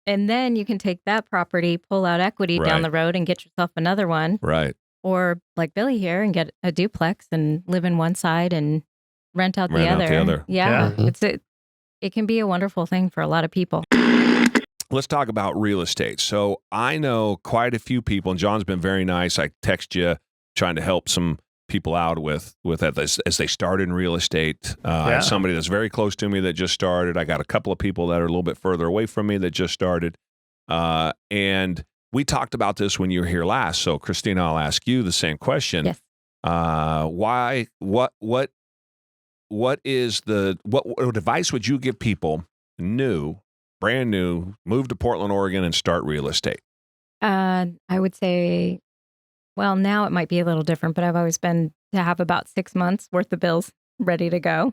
And then you can take that property, pull out equity down the road and get yourself another one. Right. Or like Billy here and get a duplex and live in one side and rent out the other. Yeah. It can be a wonderful thing for a lot of people. Let's talk about real estate. So I know quite a few people, and John's been very nice. I text you trying to help some people out with that as they start in real estate. I have somebody that's very close to me that just started. I got a couple of people that are a little bit further away from me that just started. And we talked about this when you were here last. So Kristina, I'll ask you the same question. Yes. What advice would you give people brand new, move to Portland, Oregon and start real estate? I would say, well, now it might be a little different, but I've always been to have about 6 months worth of bills ready to go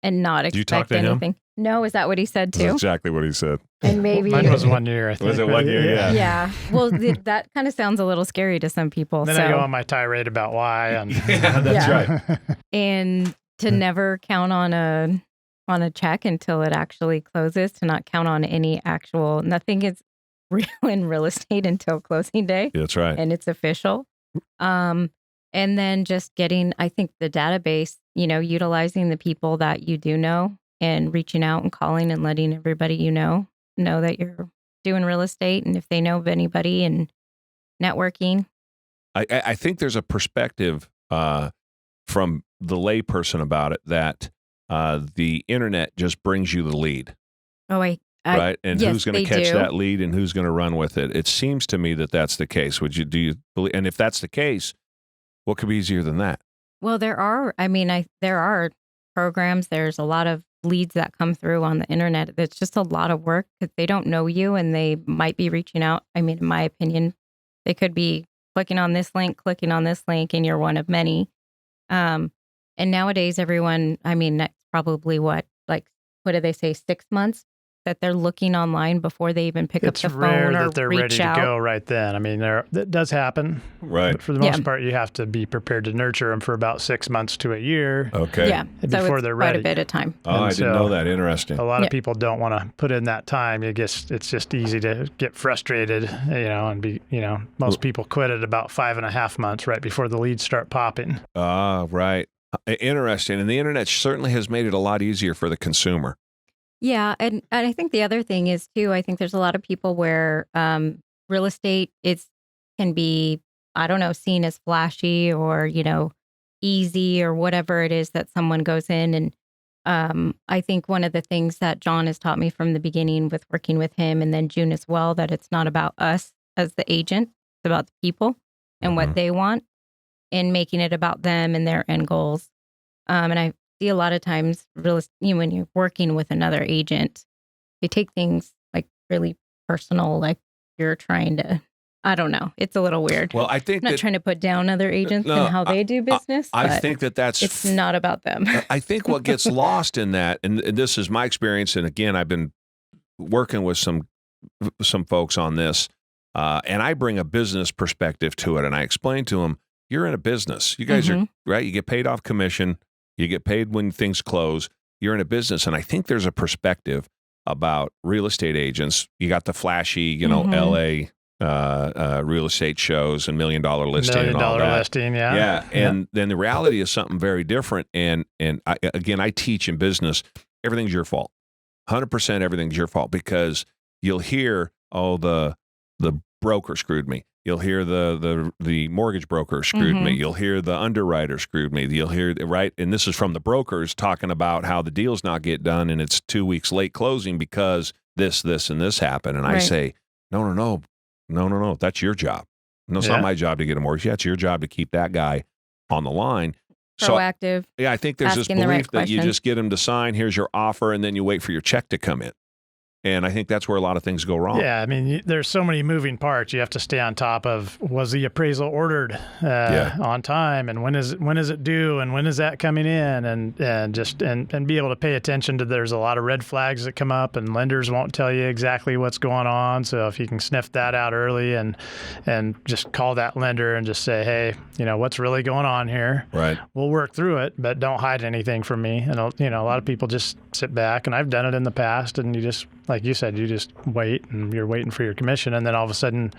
and not expect you talk to anything. Him? No, is that what he said too? That's exactly what he said. And maybe mine was 1 year. I think. Was it 1 year? Yeah. Yeah. Well, that kind of sounds a little scary to some people. Then I go on my tirade about why. And that's right. And to never count on a check until it actually closes, to not count on nothing is real in real estate until closing day. That's right. And it's official. And then just getting, I think, the database, utilizing the people that you do know and reaching out and calling and letting everybody know that you're doing real estate and if they know of anybody and networking. I think there's a perspective from the layperson about it that the internet just brings you the lead. Oh, right? And yes, who's going to catch that lead and who's going to run with it? It seems to me that that's the case. Do you believe? And if that's the case, what could be easier than that? Well, there are programs. There's a lot of leads that come through on the internet. It's just a lot of work because they don't know you and they might be reaching out. I mean, in my opinion, they could be clicking on this link, and you're one of many. And nowadays, everyone, that's probably what do they say, 6 months that they're looking online before they even pick up the phone or reach out. It's rare that they're ready to go right then. I mean, that does happen. Right. But for the most part, you have to be prepared to nurture them for about 6 months to a year. Okay. Yeah. Before they're ready. Quite a bit of time. Oh, I didn't know that. Interesting. A lot of people don't want to put in that time. It's just easy to get frustrated, and be, most people quit at about 5.5 months right before the leads start popping. Right. Interesting. And the internet certainly has made it a lot easier for the consumer. Yeah. And I think the other thing is, too, I think there's a lot of people where real estate can be, seen as flashy or, easy or whatever it is that someone goes in. And I think one of the things that John has taught me from the beginning with working with him and then June as well, that it's not about us as the agent, it's about the people and what they want and making it about them and their end goals. And I see a lot of times when you're working with another agent, they take things like really personal, like you're trying to, I don't know. It's a little weird. Well, I think I'm not trying to put down other agents and how they do business. I think it's not about them. I think what gets lost in that, and this is my experience, and again, I've been working with some folks on this, and I bring a business perspective to it, and I explain to them, you're in a business. You guys are, right? You get paid off commission. You get paid when things close. You're in a business. And I think there's a perspective about real estate agents. You got the flashy, LA real estate shows and $1 million listing and all that. $1 million listing, yeah. Yeah. And then the reality is something very different. And I teach in business, everything's your fault. 100% everything's your fault because you'll hear, the broker screwed me. You'll hear the mortgage broker screwed me. You'll hear the underwriter screwed me. You'll hear, right? And this is from the brokers talking about how the deal's not get done and it's 2 weeks late closing because this, and this happened. And I say, no. That's your job. No, it's not my job to get a mortgage. Yeah, it's your job to keep that guy on the line. Proactive. So, I think there's this belief that you just get him to sign, here's your offer, and then you wait for your check to come in. And I think that's where a lot of things go wrong. Yeah, I mean, there's so many moving parts. You have to stay on top of, was the appraisal ordered on time, and when is it due, and when is that coming in, and be able to pay attention to. There's a lot of red flags that come up, and lenders won't tell you exactly what's going on. So if you can sniff that out early, and just call that lender and just say, hey, what's really going on here? Right. We'll work through it, but don't hide anything from me. And a lot of people just sit back, and I've done it in the past, and you just like you said, you just wait and you're waiting for your commission, and then all of a sudden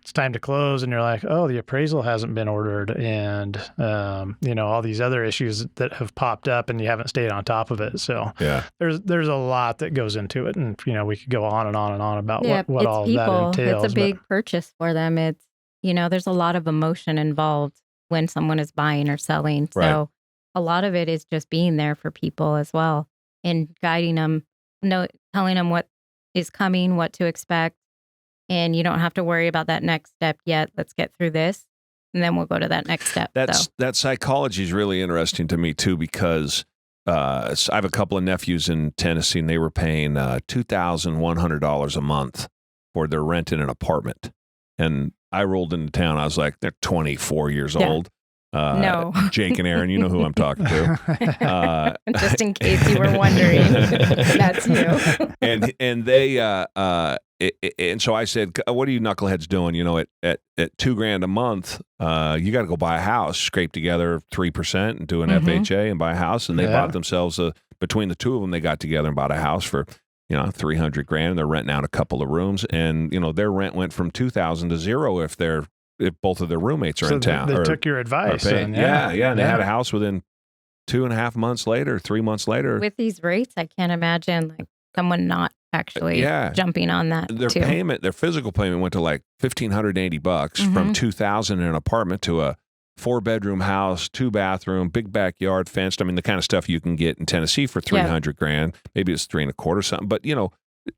it's time to close, and you're like, oh, the appraisal hasn't been ordered, and all these other issues that have popped up, and you haven't stayed on top of it. So there's a lot that goes into it, and we could go on and on and on about what all of that entails. It's a big purchase for them. It's there's a lot of emotion involved when someone is buying or selling. So a lot of it is just being there for people as well and guiding them, telling them what is coming, what to expect. And you don't have to worry about that next step yet. Let's get through this, and then we'll go to that next step. That psychology is really interesting to me too, because I have a couple of nephews in Tennessee, and they were paying $2,100 a month for their rent in an apartment. And I rolled into town. I was like, they're 24 years old. No. Jake and Aaron, you know who I'm talking to. Just in case you were wondering, that's you. And they and so I said, what are you knuckleheads doing? At $2,000 a month, you got to go buy a house, scrape together 3% and do an FHA and buy a house. And they bought themselves between the two of them, they got together and bought a house for $300,000. And they're renting out a couple of rooms, and their rent went from $2,000 to $0 if both of their roommates are in town. They took your advice. And they had a house within 2.5 months later, 3 months later. With these rates, I can't imagine someone not actually jumping on that. Their physical payment went to like $1,580 from $2,000 in an apartment to a 4-bedroom house, 2-bathroom, big backyard, fenced. I mean, the kind of stuff you can get in Tennessee for $300,000. Maybe it's $3.25 something, but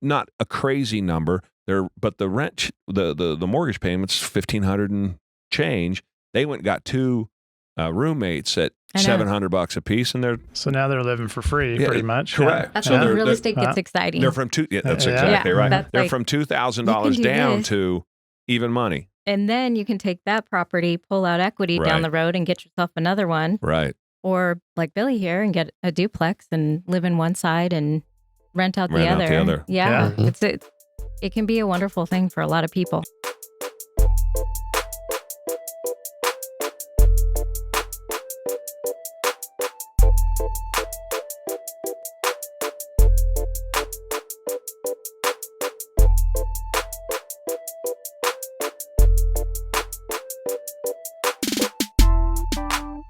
not a crazy number. But the rent, the mortgage payments, $1,500 and change. They went and got 2 roommates at $700 a piece, and so now they're living for free, pretty much. Correct. That's when real estate gets exciting. They're from that's exactly right. They're from $2,000 down to even money. And then you can take that property, pull out equity down the road, and get yourself another one. Right. Or like Billy here, and get a duplex and live in one side and rent out the other. Yeah. It can be a wonderful thing for a lot of people.